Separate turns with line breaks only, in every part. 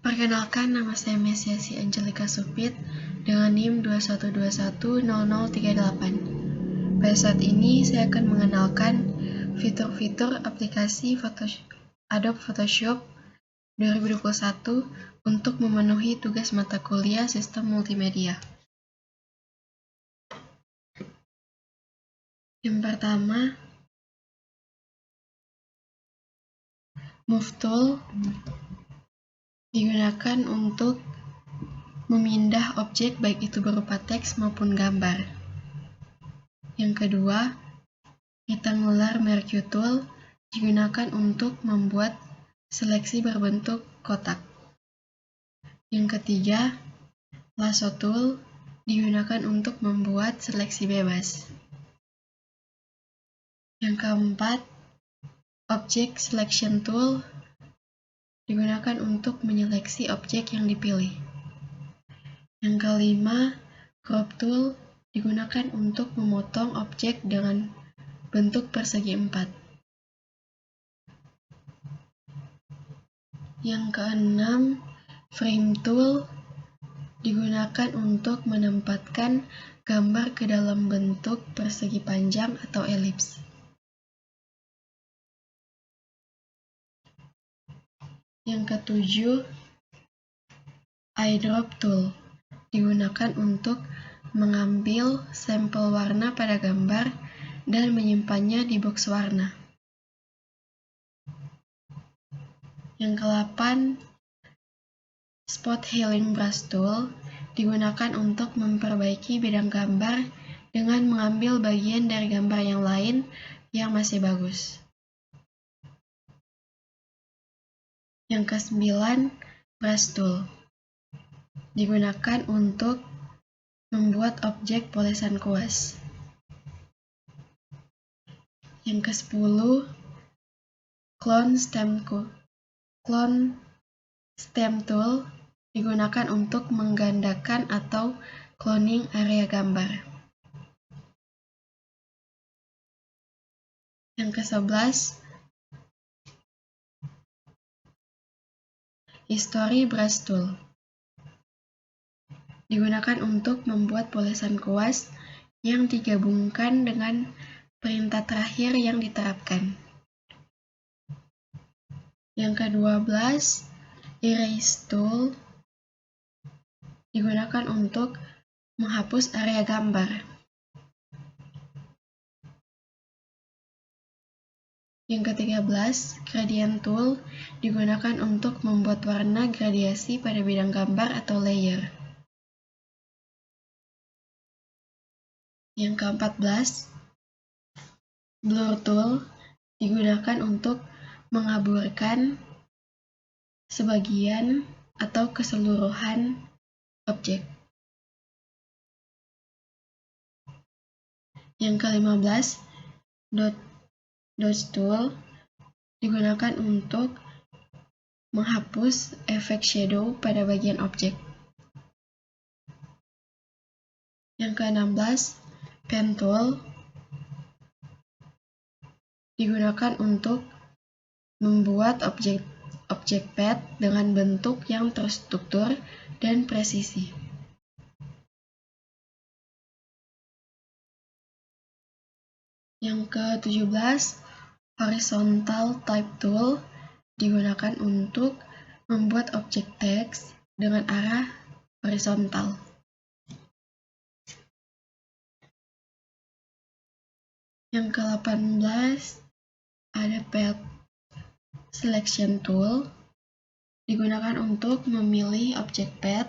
Perkenalkan, nama saya Mesiasi Angelica Supit dengan NIM 21210038. Pada saat ini, saya akan mengenalkan fitur-fitur aplikasi Adobe Photoshop 2021 untuk memenuhi tugas mata kuliah Sistem Multimedia. Yang pertama, Move Tool digunakan untuk memindah objek baik itu berupa teks maupun gambar. Yang kedua, Rectangular Merge Tool digunakan untuk membuat seleksi berbentuk kotak. Yang ketiga, Lasso Tool digunakan untuk membuat seleksi bebas. Yang keempat, Object Selection Tool digunakan untuk menyeleksi objek yang dipilih. Yang kelima, Crop Tool digunakan untuk memotong objek dengan bentuk persegi 4. Yang keenam, Frame Tool digunakan untuk menempatkan gambar ke dalam bentuk persegi panjang atau elips. Yang ketujuh, Eyedrop Tool digunakan untuk mengambil sampel warna pada gambar dan menyimpannya di box warna. Yang ke-8, Spot Healing Brush Tool digunakan untuk memperbaiki bidang gambar dengan mengambil bagian dari gambar yang lain yang masih bagus. Yang ke-9, Brush Tool digunakan untuk membuat objek polesan kuas. Yang ke-10, Clone Stem Tool digunakan untuk menggandakan atau cloning area gambar. Yang ke-11, History Brush Tool digunakan untuk membuat polesan kuas yang digabungkan dengan perintah terakhir yang diterapkan. Yang ke-12, Erase Tool digunakan untuk menghapus area gambar. Yang ke-13, Gradient Tool digunakan untuk membuat warna gradiasi pada bidang gambar atau layer. Yang ke-14, Blur Tool digunakan untuk mengaburkan sebagian atau keseluruhan objek. Yang ke-15, Dodge Tool digunakan untuk menghapus efek shadow pada bagian objek. Yang ke-16, Pen Tool digunakan untuk membuat objek pad dengan bentuk yang terstruktur dan presisi. Yang ke-17, Horizontal Type Tool digunakan untuk membuat objek teks dengan arah horizontal. Yang ke-18, ada Path Selection Tool digunakan untuk memilih objek pad.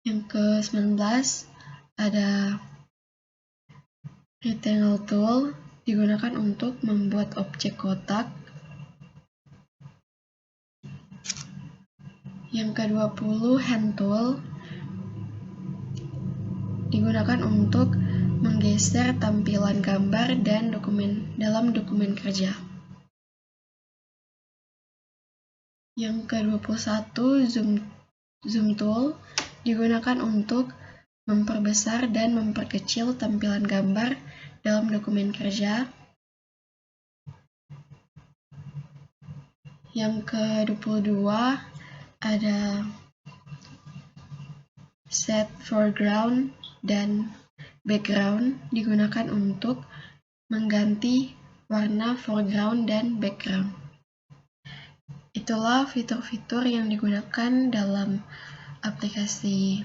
Yang ke-19, ada Rectangle Tool digunakan untuk membuat objek kotak. Yang ke-20, Hand Tool digunakan untuk menggeser tampilan gambar dan dalam dokumen kerja. Yang ke-21, Zoom Tool digunakan untuk memperbesar dan memperkecil tampilan gambar dalam dokumen kerja. Yang ke-22, ada set foreground dan background digunakan untuk mengganti warna foreground dan background. Itulah fitur-fitur yang digunakan dalam aplikasi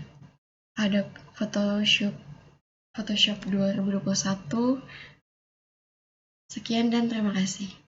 Adobe Photoshop 2021. Sekian dan terima kasih.